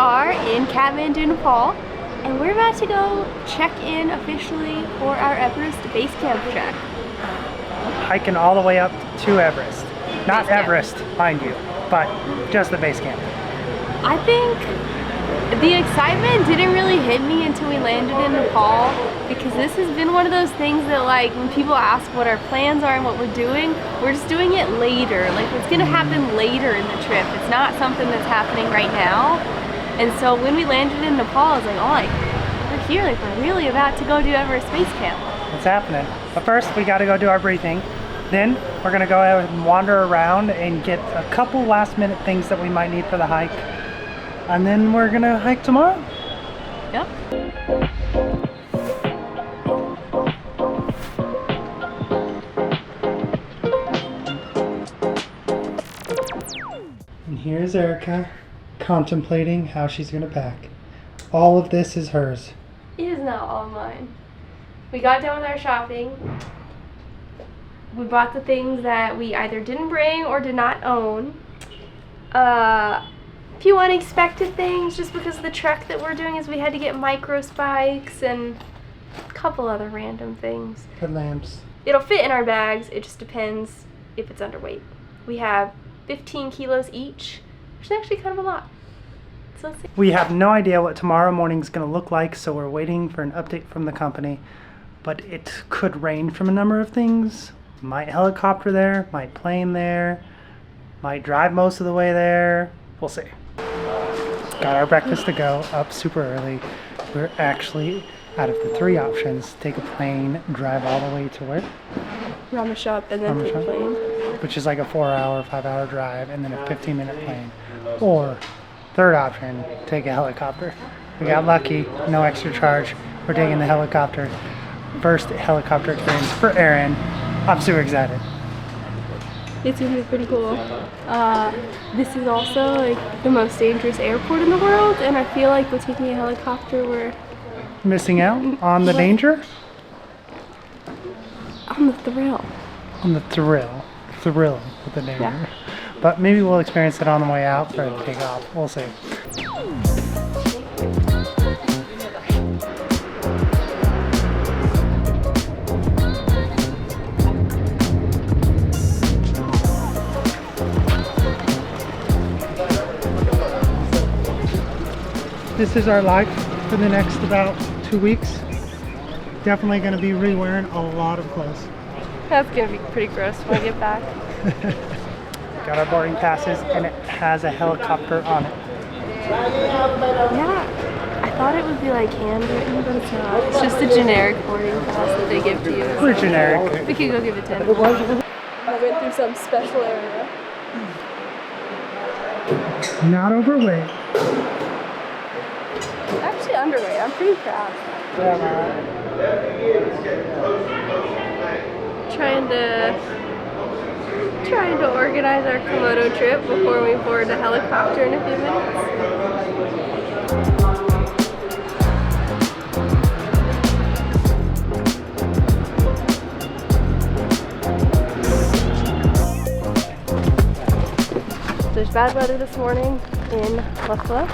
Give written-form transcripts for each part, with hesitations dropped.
are in Kathmandu, Nepal, and we're about to go check in officially for our Everest Base Camp trek. Hiking all the way up to Everest. Not Everest, mind you, but just the base camp. I think the excitement didn't really hit me until we landed in Nepal, because this has been one of those things that, like, when people ask what our plans are and what we're just doing it later. Like, it's gonna happen later in the trip. It's not something that's happening right now. And so when we landed in Nepal, I was like, oh, like, we're here, like, we're really about to go do Everest Base Camp. It's happening. But first, we gotta go do our briefing. Then, we're gonna go out and wander around and get a couple last minute things that we might need for the hike. And then we're gonna hike tomorrow. Yep. And here's Erica contemplating how she's gonna pack. All of this is hers. It is not all mine. We got done with our shopping. We bought the things that we either didn't bring or did not own. A few unexpected things just because of the trek that we're doing, is we had to get micro spikes and a couple other random things. Headlamps. It'll fit in our bags, it just depends if it's underweight. We have 15 kilos each, which is actually kind of a lot. So let's see. We have no idea what tomorrow morning's gonna look like, so we're waiting for an update from the company. But it could range from a number of things. Might helicopter there, might plane there, might drive most of the way there. We'll see. Got our breakfast to go, up super early. We're actually, out of the three options, take a plane, drive all the way to where? Rameshop and then take a plane. Which is like a 4-hour, 5-hour drive, and then a 15-minute plane. Or, third option, take a helicopter. We got lucky, no extra charge. We're taking the helicopter. First helicopter experience for Erin. I'm super excited. It's gonna be pretty cool. This is also like the most dangerous airport in the world, and I feel like with taking a helicopter we're missing out on the danger? On the thrill. On the thrill. Thrill with the danger. Yeah. But maybe we'll experience it on the way out for the takeoff. We'll see. This is our life for the next about 2 weeks. Definitely going to be re-wearing a lot of clothes. That's going to be pretty gross when I get back. Got our boarding passes, and it has a helicopter on it. Yeah, I thought it would be like handwritten, but it's not. It's just a generic boarding pass that they give to you. Pretty generic. We could go give it to him. I went through some special area. Not overweight. Actually underweight. I'm pretty proud. Trying to organize our Komodo trip before we board the helicopter in a few minutes. There's bad weather this morning in Lukla.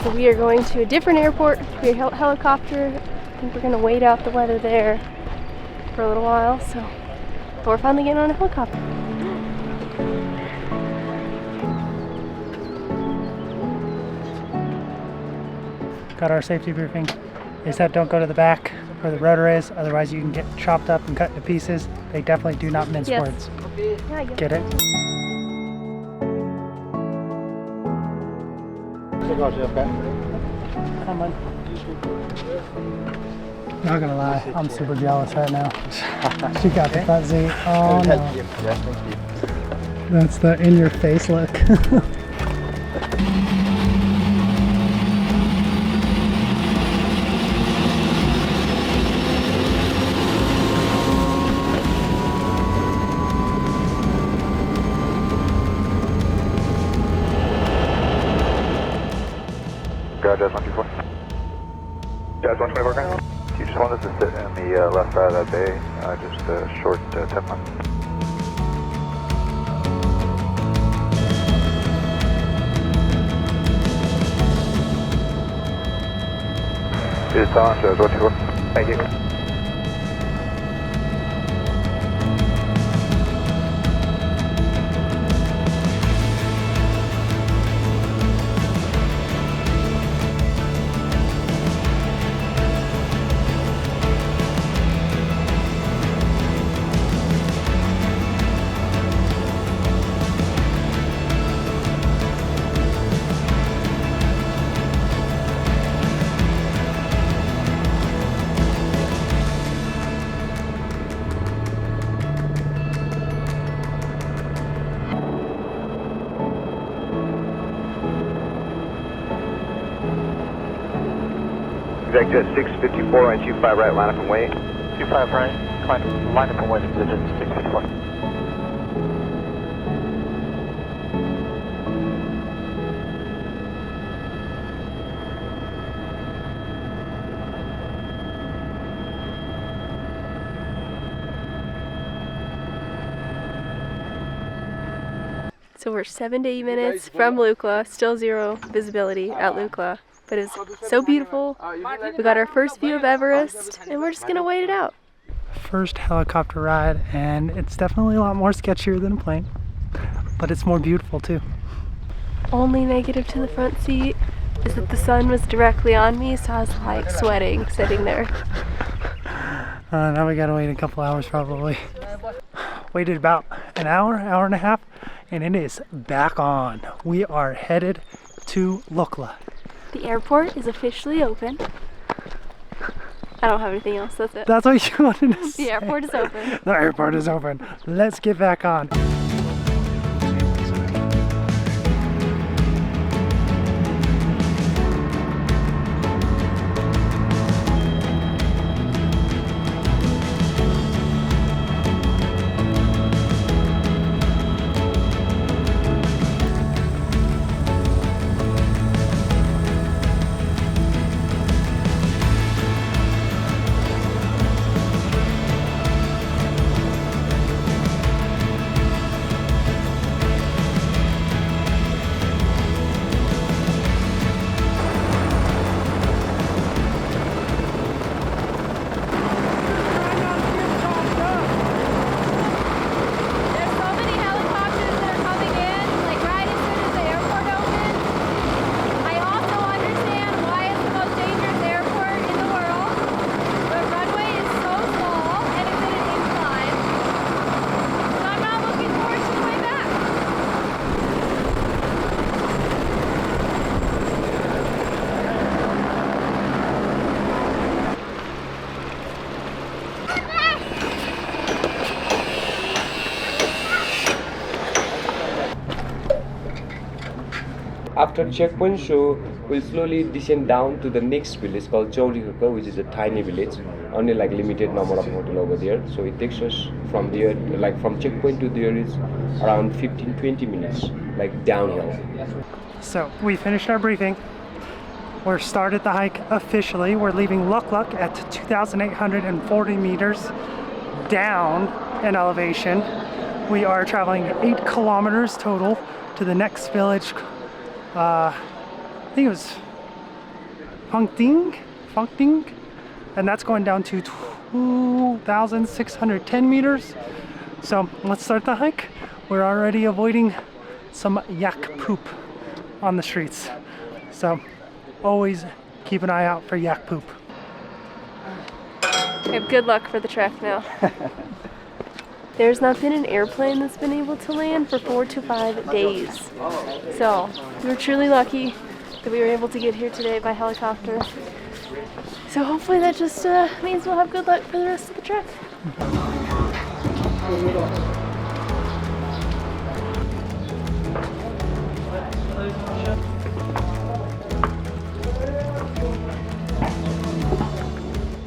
So we are going to a different airport via helicopter. I think we're going to wait out the weather there for a little while. So we're finally getting on a helicopter. Got our safety briefing. They said don't go to the back where the rotor is, otherwise you can get chopped up and cut into pieces. They definitely do not mince words. Yeah, I get it? Come on. Not gonna lie, I'm super jealous right now. She got the front seat. Oh no. Yeah, thank you. That's the in your face look. Jazz 124. Jazz 124 ground. You just want us to sit in the left side of that bay, just a short 10 months. It's on, so 24. Thank you. Exec jet 654 and 25 right, line up and wait. 25 right, line up and wait, exec jet 654. So we're 7 to 8 minutes from Lukla, still zero visibility at Lukla, but it's so beautiful. We got our first view of Everest, and we're just gonna wait it out. First helicopter ride, and it's definitely a lot more sketchier than a plane, but it's more beautiful too. Only negative to the front seat is that the sun was directly on me, so I was like sweating sitting there. Now we gotta wait a couple hours probably. Waited about an hour, hour and a half, and it is back on. We are headed to Lukla. The airport is officially open. I don't have anything else, that's it. That's what you wanted to say. The airport is open. The airport is open. Let's get back on. After checkpoint, so we'll slowly descend down to the next village called Lukla, which is a tiny village, only like limited number of hotel over there. So it takes us from there, like from checkpoint to there is around 15-20 minutes, like downhill. So we finished our briefing. We're started the hike officially. We're leaving Lukla at 2,840 meters down in elevation. We are traveling 8 kilometers total to the next village. I think it was Funkding, and that's going down to 2,610 meters. So let's start the hike. We're already avoiding some yak poop on the streets. So always keep an eye out for yak poop. We have good luck for the trek now. There's not been an airplane that's been able to land for 4 to 5 days. So we're truly lucky that we were able to get here today by helicopter. So hopefully that just means we'll have good luck for the rest of the trek.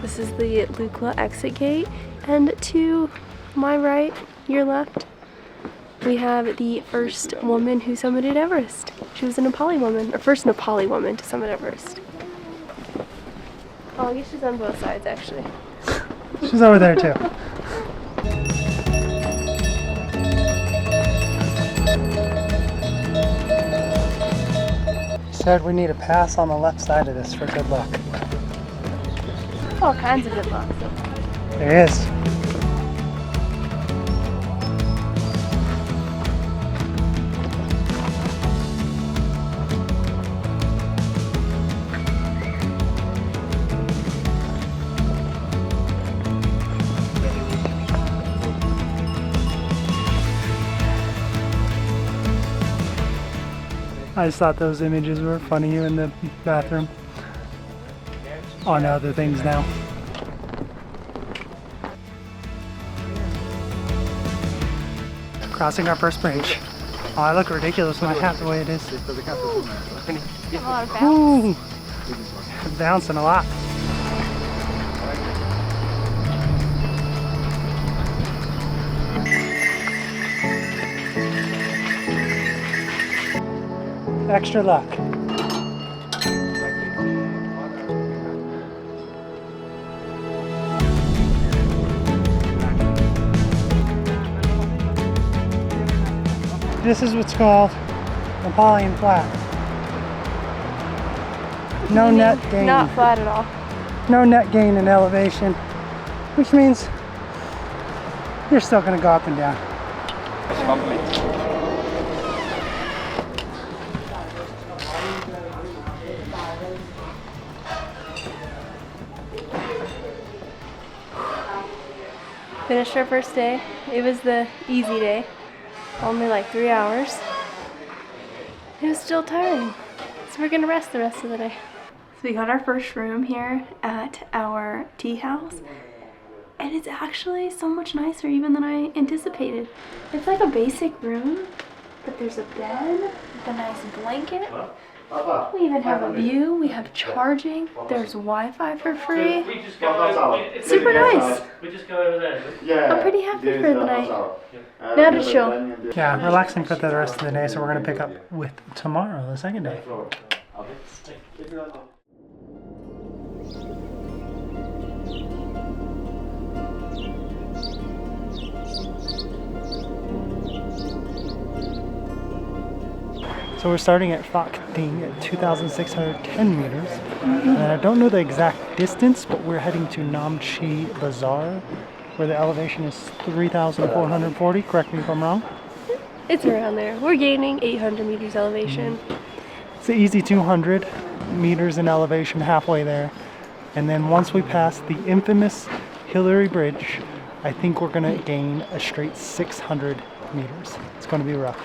This is the Lukla exit gate, and to my right, your left, we have the first woman who summited Everest. She was a Nepali woman, or first Nepali woman to summit Everest. Oh, I guess she's on both sides actually. She's over there too. Said we need a pass on the left side of this for good luck. all kinds of good luck. There is. I just thought those images were funny, you in the bathroom. On to other things now. Crossing our first bridge. Oh, I look ridiculous with my hat the way it is. A lot of bounce. Ooh, bouncing a lot. Extra luck. This is what's called Napoleon Flat. No net gain. Not flat at all. No net gain in elevation, which means you're still going to go up and down. Finished our first day. It was the easy day. Only like 3 hours. It was still tiring. So we're gonna rest the rest of the day. So we got our first room here at our tea house. And it's actually so much nicer even than I anticipated. It's like a basic room, but there's a bed with a nice blanket. We even have a view, we have charging, there's Wi-Fi for free. Super nice. We just go over there. I'm pretty happy for the night. Now to chill. Yeah, relaxing for the rest of the day, so we're going to pick up with tomorrow, the second day. So we're starting at Fakting at 2,610 meters. And I don't know the exact distance, but we're heading to Namche Bazaar, where the elevation is 3,440. Correct me if I'm wrong. It's around there. We're gaining 800 meters elevation. It's an easy 200 meters in elevation halfway there. And then once we pass the infamous Hillary Bridge, I think we're going to gain a straight 600 meters. It's going to be rough.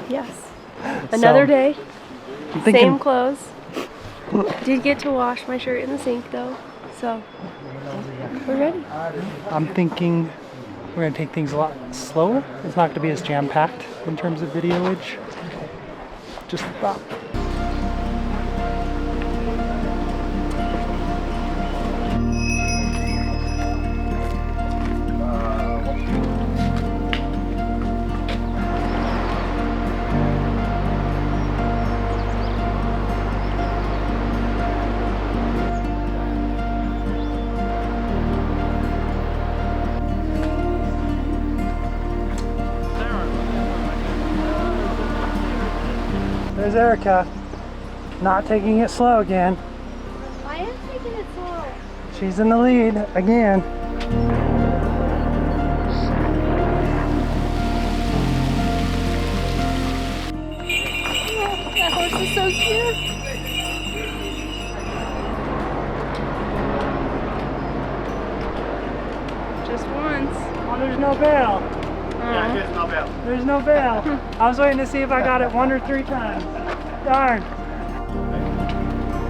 Yes. Another So, day. I'm thinking, Same clothes. Did get to wash my shirt in the sink though. So we're ready. I'm thinking we're going to take things a lot slower. It's not going to be as jam-packed in terms of videoage. Just a thought. There's Erica, not taking it slow again. I am taking it slow. She's in the lead again. That horse is so cute. Just once. Oh, there's no bell. There's no bell. I was waiting to see if I got it 1 or 3 times. Darn.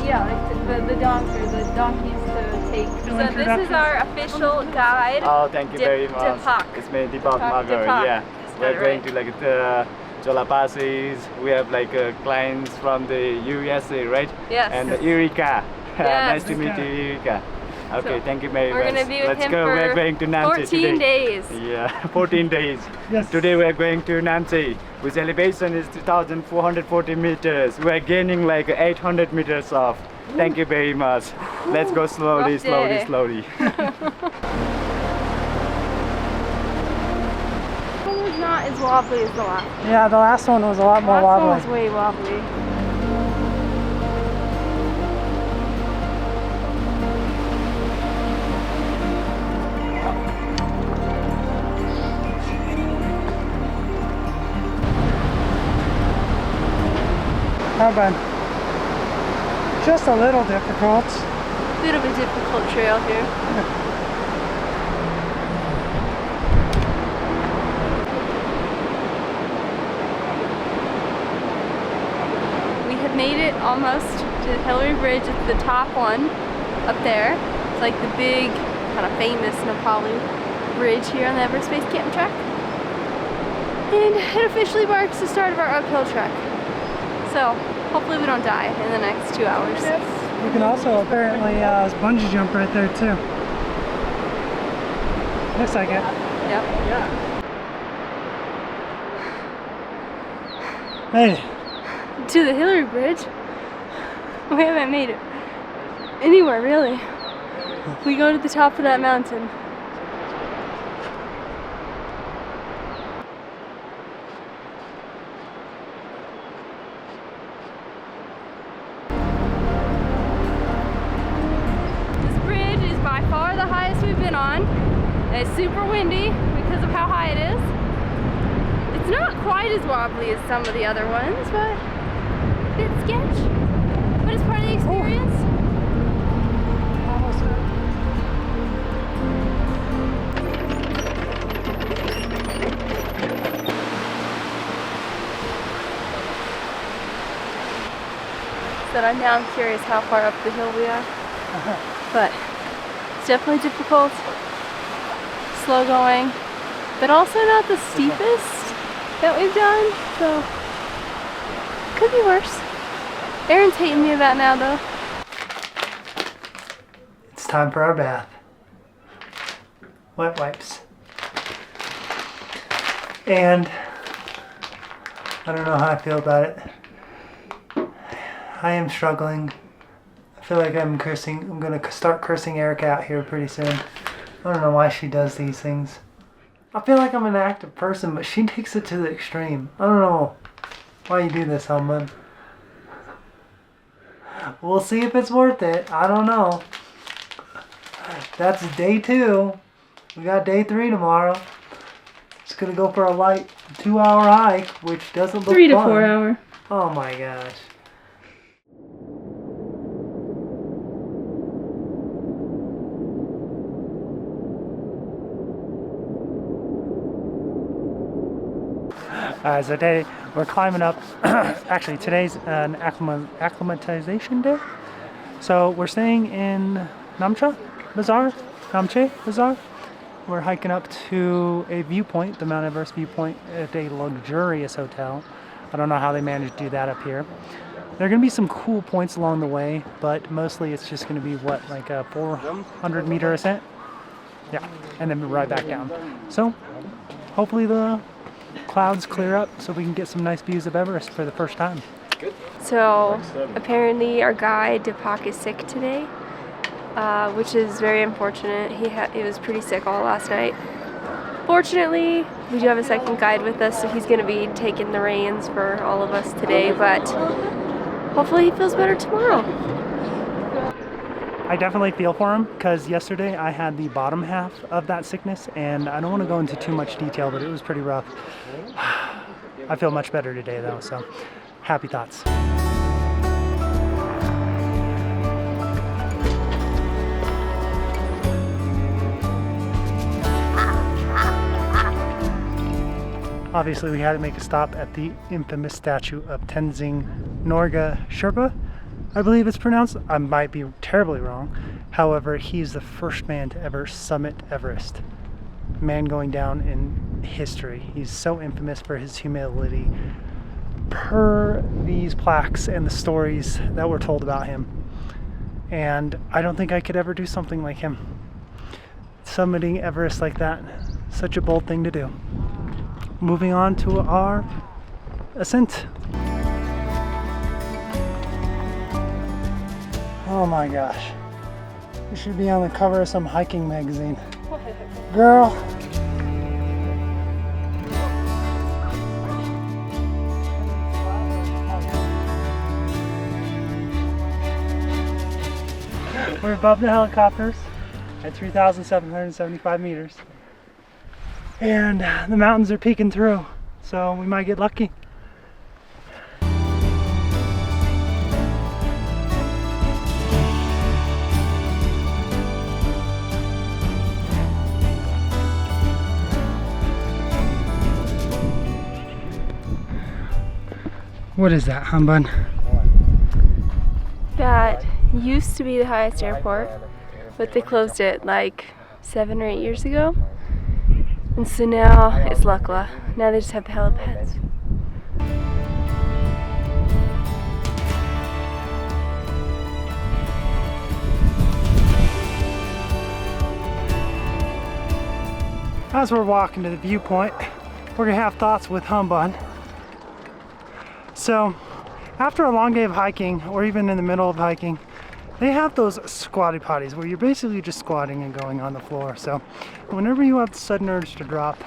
Yeah, like the donkeys to take. So this is our official guide. Oh, thank you very much. Deepak. It's me, Deepak Magar. Deepak. Yeah, Is we're that going right? to like the Jolapassis. We have like clients from the USA, right? Yes. And Erika. Yes. Nice to meet you, Erika. Okay, So, thank you very We're much. gonna be with Let's him go. for We're going to Nancy 14 today. days. Yeah, 14 days. Yes. Today we're going to Nancy, which elevation is 2,440 meters. We're gaining like 800 meters off. Thank you very much. Let's go slowly, Rough day. slowly. It was not as wobbly as the last. Yeah, the last one was a lot more The last one was wobbly. way wobbly. How bad? Just a little difficult. Bit of a difficult trail here. We have made it almost to Hillary Bridge. It's the top one up there. It's like the big, kind of famous Nepali bridge here on the Everest Base Camp track. And it officially marks the start of our uphill trek. So hopefully we don't die in the next 2 hours. You can also apparently bungee jump right there too. Looks like it. Yep. Yeah. Hey. To the Hillary Bridge. We haven't made it anywhere really. We go to the top of that mountain. This bridge is by far the highest we've been on. And it's super windy because of how high it is. It's not quite as wobbly as some of the other ones, but it's sketch. But it's part of the experience. That I'm now curious how far up the hill we are. But it's definitely difficult, slow going, but also not the steepest that we've done, so could be worse. Aaron's hating me about now though. It's time for our bath. Wet wipes. And I don't know how I feel about it. I am struggling. I feel like I'm cursing. I'm gonna start cursing Erica out here pretty soon. I don't know why she does these things. I feel like I'm an active person, but she takes it to the extreme. I don't know why you do this, Helmut. We'll see if it's worth it. I don't know. That's day 2. We got day 3 tomorrow. Just gonna go for a light 2-hour hike, which doesn't look 3 to fun. 4 hour. Oh my gosh. So today we're climbing up. Actually, today's an acclimatization day. So we're staying in Namche Bazaar. We're hiking up to a viewpoint, the Mount Everest viewpoint, at a luxurious hotel. I don't know how they managed to do that up here. There are going to be some cool points along the way, but mostly it's just going to be what, like a 400 meter ascent? Yeah, and then right back down. So hopefully the clouds clear up so we can get some nice views of Everest for the first time. So apparently our guide Deepak is sick today, which is very unfortunate. He was pretty sick all last night. Fortunately, we do have a second guide with us, so he's going to be taking the reins for all of us today, but hopefully he feels better tomorrow. I definitely feel for him because yesterday I had the bottom half of that sickness, and I don't want to go into too much detail, but it was pretty rough. I feel much better today though, so happy thoughts. Obviously we had to make a stop at the infamous statue of Tenzing Norgay Sherpa. I believe it's pronounced. I might be terribly wrong. However, he's the first man to ever summit Everest. Man going down in history. He's so infamous for his humility. Per these plaques and the stories that were told about him. And I don't think I could ever do something like him. Summiting Everest like that, such a bold thing to do. Moving on to our ascent. Oh my gosh. You should be on the cover of some hiking magazine. Girl. We're above the helicopters at 3,775 meters. And the mountains are peeking through, so we might get lucky. What is that, Humbun? That used to be the highest airport, but they closed it like 7 or 8 years ago. And so now it's Lukla. Now they just have the helipads. As we're walking to the viewpoint, we're gonna have thoughts with Humbun. So, after a long day of hiking, or even in the middle of hiking, they have those squatty potties where you're basically just squatting and going on the floor. So, whenever you have the sudden urge to drop,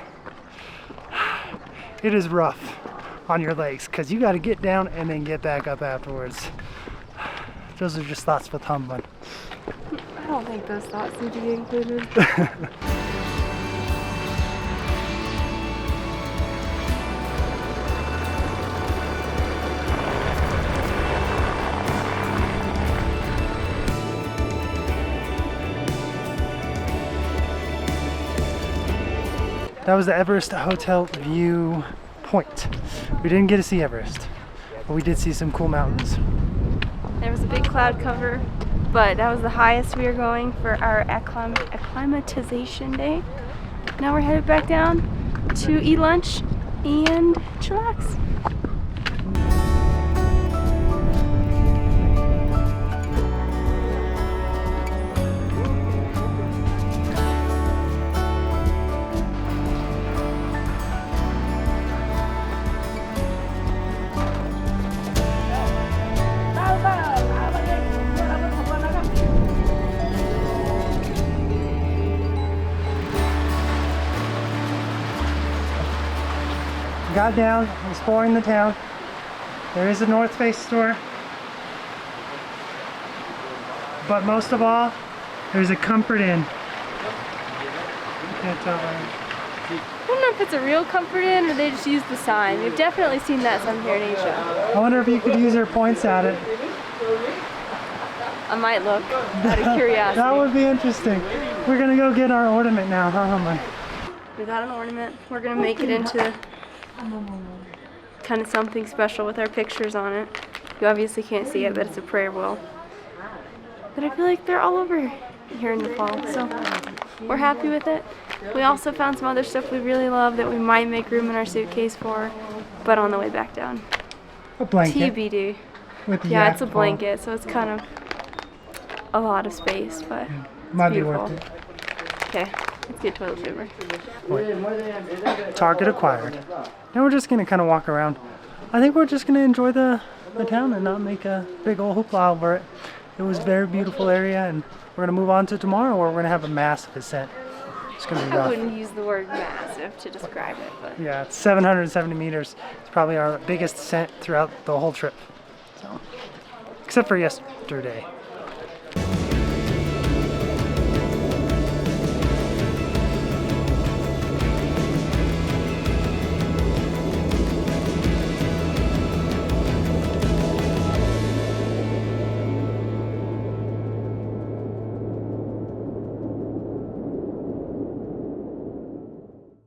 it is rough on your legs because you got to get down and then get back up afterwards. Those are just thoughts with Humbun. I don't think those thoughts need to be included. That was the Everest Hotel view point. We didn't get to see Everest, but we did see some cool mountains. There was a big cloud cover, but that was the highest we were going for our acclimatization day. Now we're headed back down to eat lunch and chillax. Got down, exploring the town. There is a North Face store. But most of all, there's a Comfort Inn. Can't tell right. I don't know if it's a real Comfort Inn or they just used the sign. We've definitely seen that some here in Asia. I wonder if you could use your points at it. I might look out of curiosity. That would be interesting. We're gonna go get our ornament now, huh, Hummer? We got an ornament. We're gonna make it into kind of something special with our pictures on it. You obviously can't see it, but it's a prayer wheel. But I feel like they're all over here in Nepal, so we're happy with it. We also found some other stuff we really love that we might make room in our suitcase for, but on the way back down. A blanket. TBD. With the Yeah, yak it's a pole. blanket, so it's kind of a lot of space, but Might be beautiful. worth it. Okay, let's get toilet paper. Target acquired. Now we're just gonna kind of walk around. I think we're just gonna enjoy the town and not make a big old hoopla over it. It was a very beautiful area, and we're gonna move on to tomorrow where we're gonna have a massive ascent. It's gonna be I rough. wouldn't use the word massive to describe it, but Yeah, it's 770 meters. It's probably our biggest ascent throughout the whole trip. So, except for yesterday.